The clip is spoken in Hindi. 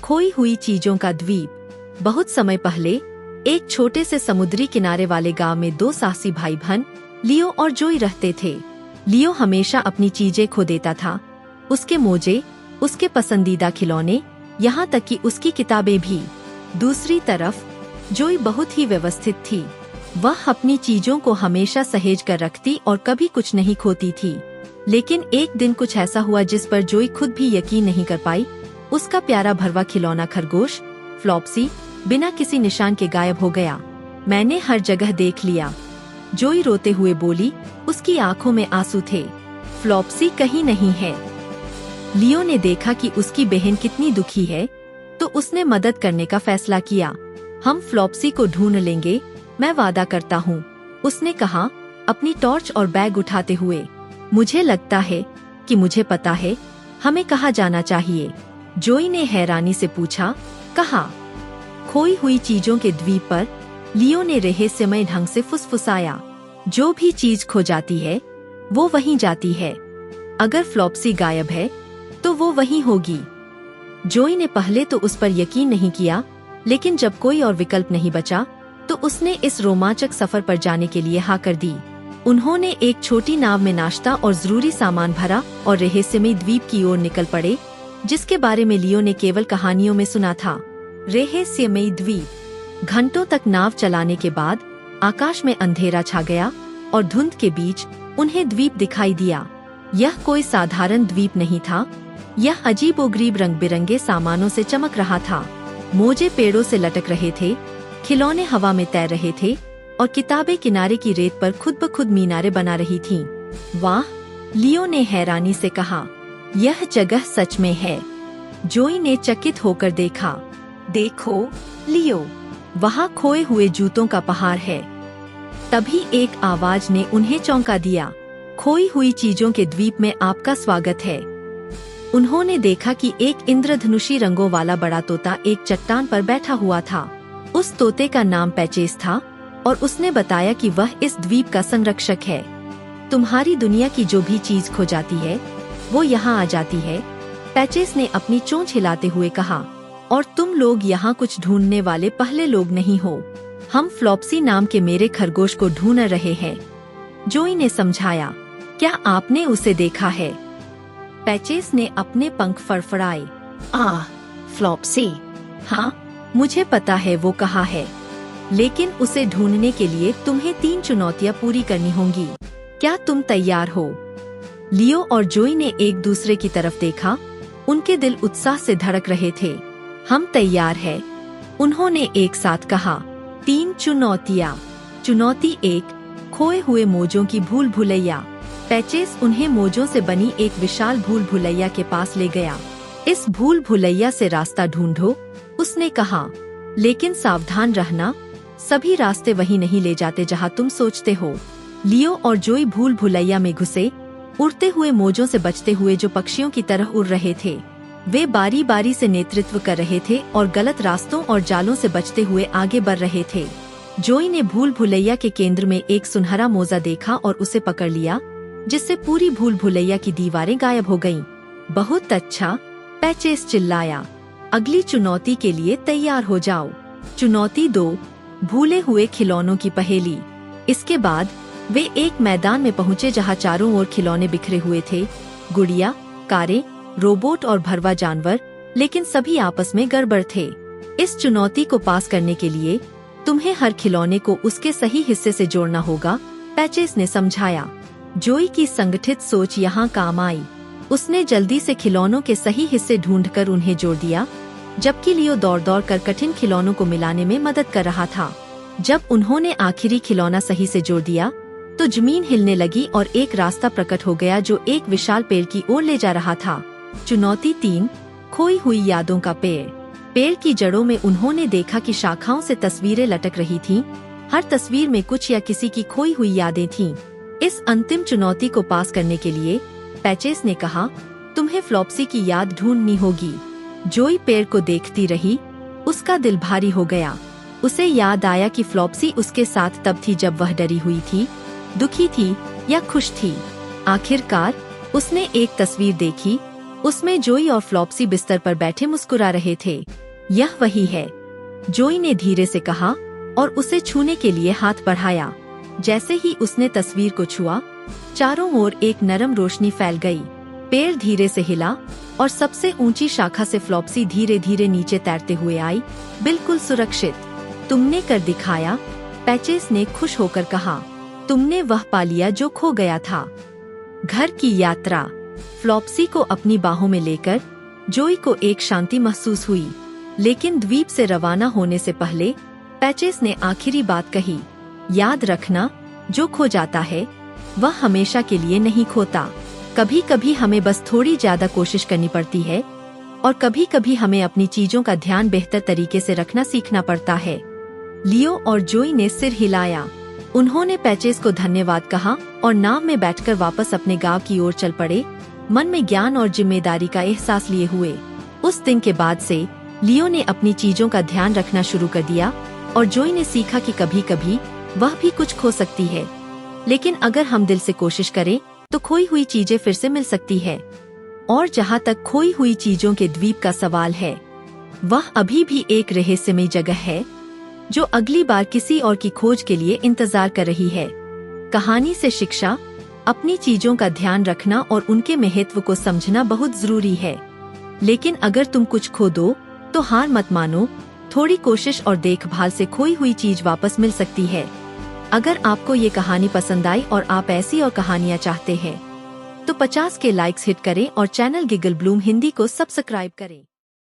खोई हुई चीजों का द्वीप। बहुत समय पहले एक छोटे से समुद्री किनारे वाले गांव में दो साहसी भाई बहन लियो और जोई रहते थे। लियो हमेशा अपनी चीजें खो देता था, उसके मोजे, उसके पसंदीदा खिलौने, यहाँ तक कि उसकी किताबें भी। दूसरी तरफ जोई बहुत ही व्यवस्थित थी। वह अपनी चीजों को हमेशा सहेज कर रखती और कभी कुछ नहीं खोती थी। लेकिन एक दिन कुछ ऐसा हुआ जिस पर जोई खुद भी यकीन नहीं कर पाई। उसका प्यारा भरवा खिलौना खरगोश फ्लॉप्सी बिना किसी निशान के गायब हो गया। मैंने हर जगह देख लिया, जोई रोते हुए बोली। उसकी आंखों में आंसू थे। फ्लॉप्सी कहीं नहीं है। लियो ने देखा कि उसकी बहन कितनी दुखी है, तो उसने मदद करने का फैसला किया। हम फ्लॉप्सी को ढूंढ लेंगे, मैं वादा करता हूँ, उसने कहा अपनी टॉर्च और बैग उठाते हुए। मुझे लगता है कि मुझे पता है हमें कहाँ जाना चाहिए, जोई ने हैरानी से पूछा। कहाँ? खोई हुई चीजों के द्वीप पर, लियो ने रहस्यमय ढंग से फुसफुसाया। जो भी चीज खो जाती है वो वहीं जाती है। अगर फ्लॉप्सी गायब है तो वो वहीं होगी। जोई ने पहले तो उस पर यकीन नहीं किया, लेकिन जब कोई और विकल्प नहीं बचा तो उसने इस रोमांचक सफर पर जाने के लिए हाँ कर दी। उन्होंने एक छोटी नाव में नाश्ता और जरूरी सामान भरा और रहस्यमय द्वीप की ओर निकल पड़े, जिसके बारे में लियो ने केवल कहानियों में सुना था। रहस्यमय द्वीप। घंटों तक नाव चलाने के बाद आकाश में अंधेरा छा गया और धुंध के बीच उन्हें द्वीप दिखाई दिया। यह कोई साधारण द्वीप नहीं था, यह अजीबोगरीब रंग बिरंगे सामानों से चमक रहा था। मोजे पेड़ों से लटक रहे थे, खिलौने हवा में तैर रहे थे और किताबें किनारे की रेत पर खुद ब खुद मीनारे बना रही थीं। वाह, लियो ने हैरानी से कहा, यह जगह सच में है। जोई ने चकित होकर देखा। देखो लियो, वहाँ खोए हुए जूतों का पहाड़ है। तभी एक आवाज ने उन्हें चौंका दिया। खोई हुई चीजों के द्वीप में आपका स्वागत है। उन्होंने देखा कि एक इंद्रधनुषी रंगों वाला बड़ा तोता एक चट्टान पर बैठा हुआ था। उस तोते का नाम पैचेस था और उसने बताया कि वह इस द्वीप का संरक्षक है। तुम्हारी दुनिया की जो भी चीज खो जाती है वो यहाँ आ जाती है, पैचेस ने अपनी चोंच हिलाते हुए कहा। और तुम लोग यहाँ कुछ ढूंढने वाले पहले लोग नहीं हो। हम फ्लॉप्सी नाम के मेरे खरगोश को ढूंढ रहे हैं, जोई ने समझाया। क्या आपने उसे देखा है? पैचेस ने अपने पंख फड़फड़ाए। फ्लॉप्सी? हाँ, मुझे पता है वो कहाँ है, लेकिन उसे ढूंढने के लिए तुम्हें 3 चुनौतियाँ पूरी करनी होंगी। क्या तुम तैयार हो? लियो और जोई ने एक दूसरे की तरफ देखा, उनके दिल उत्साह से धड़क रहे थे। हम तैयार हैं, उन्होंने एक साथ कहा। 3 चुनौतियाँ। चुनौती 1, खोए हुए मोजों की भूल भुलैया। पैचेस उन्हें मोजों से बनी एक विशाल भूल भुलैया के पास ले गया। इस भूल भुलैया से रास्ता ढूंढो, उसने कहा, लेकिन सावधान रहना, सभी रास्ते वही नहीं ले जाते जहाँ तुम सोचते हो। लियो और जोई भूल भुलैया में घुसे, उड़ते हुए मोजों से बचते हुए जो पक्षियों की तरह उड़ रहे थे। वे बारी बारी से नेतृत्व कर रहे थे और गलत रास्तों और जालों से बचते हुए आगे बढ़ रहे थे। जोई ने भूल भुलैया के केंद्र में एक सुनहरा मोजा देखा और उसे पकड़ लिया, जिससे पूरी भूल भुलैया की दीवारें गायब हो गईं। बहुत अच्छा, पैचेस चिल्लाया। अगली चुनौती के लिए तैयार हो जाओ। चुनौती 2, भूले हुए खिलौनों की पहेली। इसके बाद वे एक मैदान में पहुंचे जहां चारों ओर खिलौने बिखरे हुए थे, गुड़िया, कारें, रोबोट और भरवा जानवर, लेकिन सभी आपस में गड़बड़ थे। इस चुनौती को पास करने के लिए तुम्हें हर खिलौने को उसके सही हिस्से से जोड़ना होगा, पैचेस ने समझाया। जोई की संगठित सोच यहाँ काम आई। उसने जल्दी से खिलौनों के सही हिस्से ढूंढकर उन्हें जोड़ दिया, जबकि लियो दौड़ दौड़ कर कठिन खिलौनों को मिलाने में मदद कर रहा था। जब उन्होंने आखिरी खिलौना सही से जोड़ दिया तो जमीन हिलने लगी और एक रास्ता प्रकट हो गया जो एक विशाल पेड़ की ओर ले जा रहा था। चुनौती 3, खोई हुई यादों का पेड़। पेड़ की जड़ों में उन्होंने देखा कि शाखाओं से तस्वीरें लटक रही थीं। हर तस्वीर में कुछ या किसी की खोई हुई यादें थीं। इस अंतिम चुनौती को पास करने के लिए पैचेस ने कहा, तुम्हें फ्लॉप्सी की याद ढूंढनी होगी। जोई पेड़ को देखती रही, उसका दिल भारी हो गया। उसे याद आया कि फ्लॉप्सी उसके साथ तब थी जब वह डरी हुई थी, दुखी थी या खुश थी। आखिरकार उसने एक तस्वीर देखी, उसमें जोई और फ्लॉप्सी बिस्तर पर बैठे मुस्कुरा रहे थे। यह वही है, जोई ने धीरे से कहा और उसे छूने के लिए हाथ बढ़ाया। जैसे ही उसने तस्वीर को छुआ, चारों ओर एक नरम रोशनी फैल गई। पेड़ धीरे से हिला और सबसे ऊंची शाखा से फ्लॉप्सी धीरे धीरे नीचे तैरते हुए आई, बिल्कुल सुरक्षित। तुमने कर दिखाया, पैचेस ने खुश होकर कहा। तुमने वह पा लिया जो खो गया था। घर की यात्रा। फ्लॉप्सी को अपनी बाहों में लेकर जोई को एक शांति महसूस हुई, लेकिन द्वीप से रवाना होने से पहले पैचेस ने आखिरी बात कही, याद रखना, जो खो जाता है वह हमेशा के लिए नहीं खोता। कभी कभी हमें बस थोड़ी ज्यादा कोशिश करनी पड़ती है और कभी कभी हमें अपनी चीजों का ध्यान बेहतर तरीके से रखना सीखना पड़ता है। लियो और जोई ने सिर हिलाया। उन्होंने पैचेस को धन्यवाद कहा और नाव में बैठकर वापस अपने गांव की ओर चल पड़े, मन में ज्ञान और जिम्मेदारी का एहसास लिए हुए। उस दिन के बाद से लियो ने अपनी चीजों का ध्यान रखना शुरू कर दिया और जोई ने सीखा कि कभी कभी वह भी कुछ खो सकती है, लेकिन अगर हम दिल से कोशिश करें तो खोई हुई चीजें फिर से मिल सकती है। और जहाँ तक खोई हुई चीजों के द्वीप का सवाल है, वह अभी भी एक रहस्यमयी जगह है जो अगली बार किसी और की खोज के लिए इंतजार कर रही है। कहानी से शिक्षा, अपनी चीजों का ध्यान रखना और उनके महत्व को समझना बहुत जरूरी है। लेकिन अगर तुम कुछ खो दो तो हार मत मानो, थोड़ी कोशिश और देखभाल से खोई हुई चीज वापस मिल सकती है। अगर आपको ये कहानी पसंद आई और आप ऐसी और कहानियाँ चाहते हैं तो 50 के लाइक्स हिट करें और चैनल गिगल ब्लूम हिंदी को सब्सक्राइब करें।